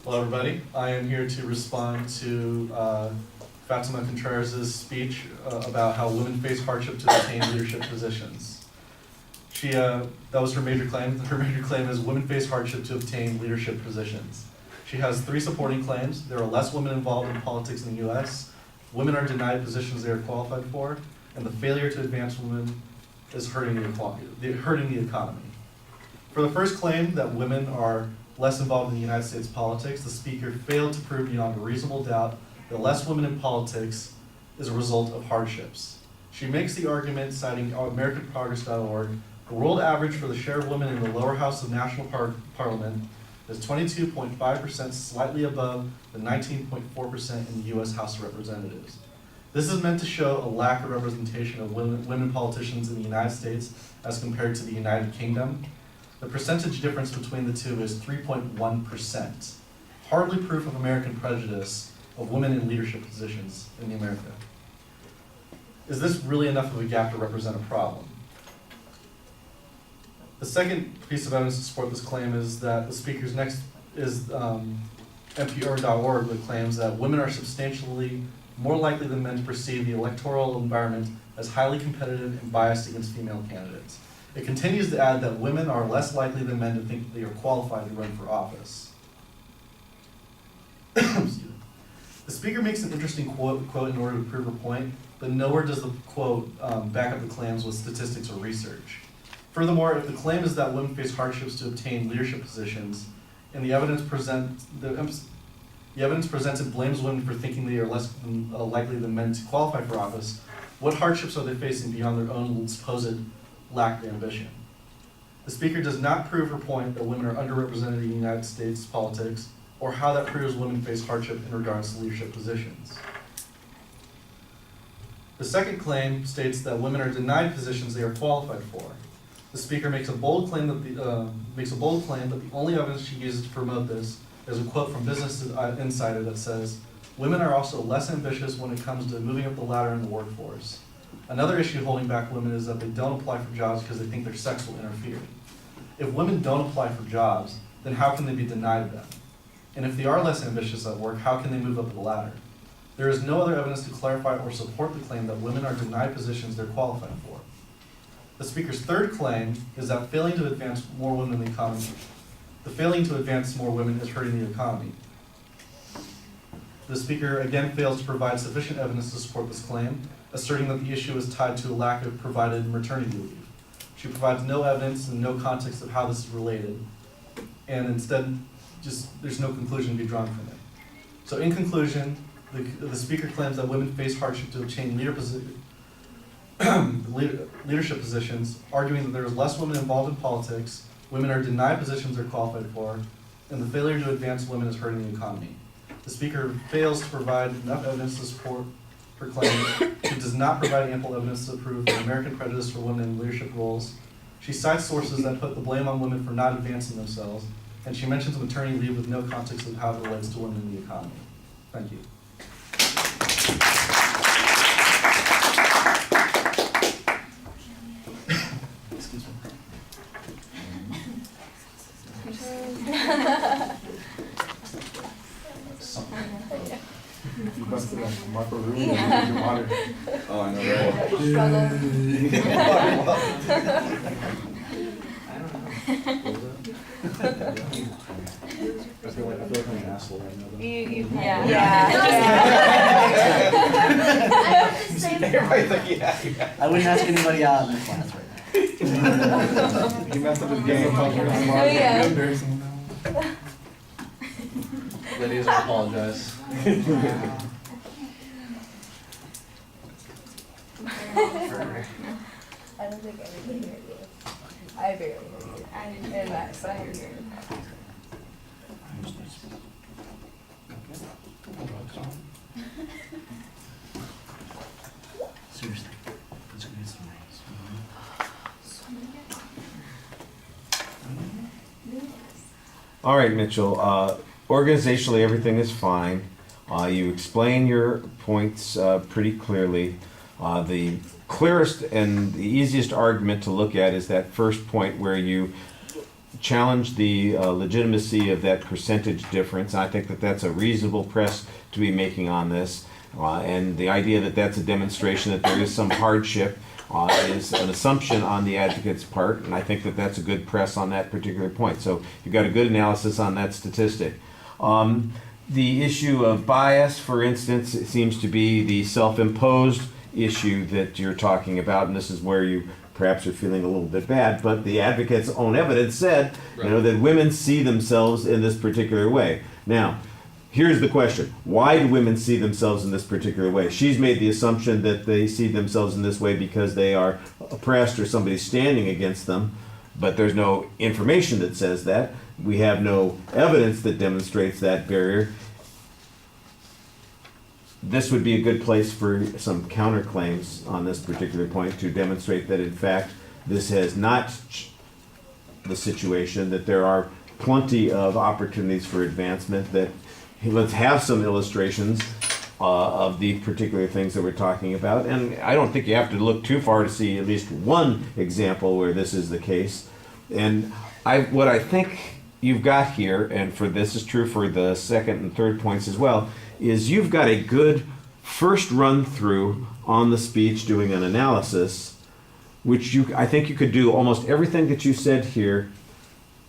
Hello, everybody. I am here to respond to Fatima Contreras' speech about how women face hardship to attain leadership positions. That was her major claim. Her major claim is women face hardship to obtain leadership positions. She has 3 supporting claims. There are less women involved in politics in the U.S., women are denied positions they are qualified for, and the failure to advance women is hurting the economy. For the first claim that women are less involved in the United States politics, the speaker failed to prove beyond a reasonable doubt that less women in politics is a result of hardships. She makes the argument, citing AmericanProgress.org, the world average for the share of women in the lower house of national parliament is 22.5%, slightly above the 19.4% in the U.S. House of Representatives. This is meant to show a lack of representation of women politicians in the United States as compared to the United Kingdom. The percentage difference between the two is 3.1%, hardly proof of American prejudice of women in leadership positions in America. Is this really enough of a gap to represent a problem? The second piece of evidence to support this claim is that the speaker's next is NPR.org, that claims that women are substantially more likely than men to perceive the electoral environment as highly competitive and biased against female candidates. It continues to add that women are less likely than men to think they are qualified to run for office. The speaker makes an interesting quote in order to prove her point, but nowhere does the quote back up the claims with statistics or research. Furthermore, if the claim is that women face hardships to obtain leadership positions, and the evidence presented blames women for thinking they are less likely than men to qualify for office, what hardships are they facing beyond their own supposed lack of ambition? The speaker does not prove her point that women are underrepresented in United States politics, or how that proves women face hardship in regards to leadership positions. The second claim states that women are denied positions they are qualified for. The speaker makes a bold claim that the only evidence she uses to promote this is a quote from Business Insider that says, "Women are also less ambitious when it comes to moving up the ladder in the workforce. Another issue holding back women is that they don't apply for jobs because they think their sex will interfere. If women don't apply for jobs, then how can they be denied them? And if they are less ambitious at work, how can they move up the ladder? There is no other evidence to clarify or support the claim that women are denied positions they're qualified for." The speaker's third claim is that failing to advance more women in the economy. The failing to advance more women is hurting the economy. The speaker again fails to provide sufficient evidence to support this claim, asserting that the issue is tied to a lack of provided maternity leave. She provides no evidence and no context of how this is related, and instead, there's no conclusion to be drawn from it. So in conclusion, the speaker claims that women face hardship to obtain leadership positions, arguing that there is less women involved in politics, women are denied positions they're qualified for, and the failure to advance women is hurting the economy. The speaker fails to provide enough evidence to support her claim. She does not provide ample evidence to prove the American prejudice for women in leadership roles. She cites sources that put the blame on women for not advancing themselves, and she mentions maternity leave with no context of how it relates to women in the economy. Thank you. Excuse me. You busted like Marco Rubio and your water. Oh, I know, right? I feel like I'm an asshole right now. Everybody's like, yeah. I wouldn't ask anybody out in the class right now. He messed up his game. Ladies, I apologize. I don't think everybody heard you. I barely heard you. I didn't hear that, but I heard you. Seriously. Let's go get some names. All right, Mitchell. Organizationally, everything is fine. You explain your points pretty clearly. The clearest and the easiest argument to look at is that first point where you challenge the legitimacy of that percentage difference. I think that that's a reasonable press to be making on this. And the idea that that's a demonstration that there is some hardship is an assumption on the advocate's part, and I think that that's a good press on that particular point. So you've got a good analysis on that statistic. The issue of bias, for instance, it seems to be the self-imposed issue that you're talking about, and this is where you perhaps are feeling a little bit bad, but the advocate's own evidence said, that women see themselves in this particular way. Now, here's the question. Why do women see themselves in this particular way? She's made the assumption that they see themselves in this way because they are oppressed or somebody's standing against them, but there's no information that says that. We have no evidence that demonstrates that barrier. This would be a good place for some counterclaims on this particular point to demonstrate that in fact this has not the situation, that there are plenty of opportunities for advancement, that let's have some illustrations of the particular things that we're talking about. And I don't think you have to look too far to see at least one example where this is the case. And what I think you've got here, and for this is true for the second and third points as well, is you've got a good first run through on the speech doing an analysis, which I think you could do almost everything that you said here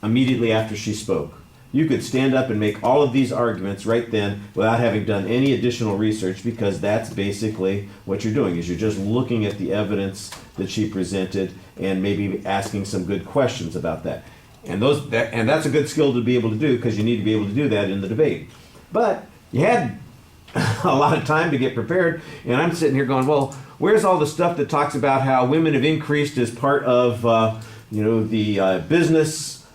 immediately after she spoke. You could stand up and make all of these arguments right then without having done any additional research, because that's basically what you're doing, is you're just looking at the evidence that she presented and maybe asking some good questions about that. And that's a good skill to be able to do, because you need to be able to do that in the debate. But you had a lot of time to get prepared, and I'm sitting here going, well, where's all the stuff that talks about how women have increased as part of the business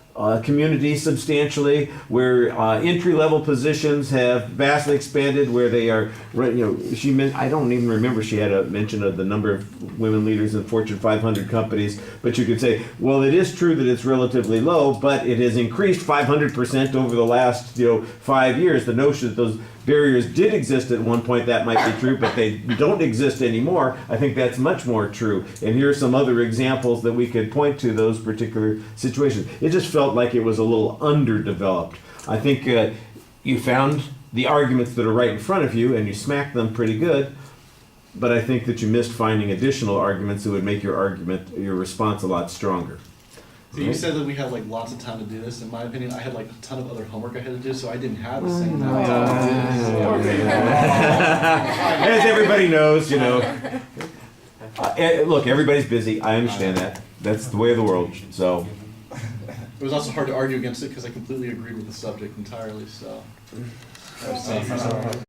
community substantially, where entry-level positions have vastly expanded, where they are, I don't even remember she had a mention of the number of women leaders in Fortune 500 companies, but you could say, well, it is true that it's relatively low, but it has increased 500% over the last 5 years. The notion that those barriers did exist at one point, that might be true, but they don't exist anymore. I think that's much more true. And here are some other examples that we could point to those particular situations. It just felt like it was a little underdeveloped. I think you found the arguments that are right in front of you and you smacked them pretty good, but I think that you missed finding additional arguments that would make your response a lot stronger. So you said that we had lots of time to do this. In my opinion, I had a ton of other homework I had to do, so I didn't have the same amount of time to do this. As everybody knows, look, everybody's busy. I understand that. That's the way of the world. So it was also hard to argue against it because I completely agreed with the subject entirely. So.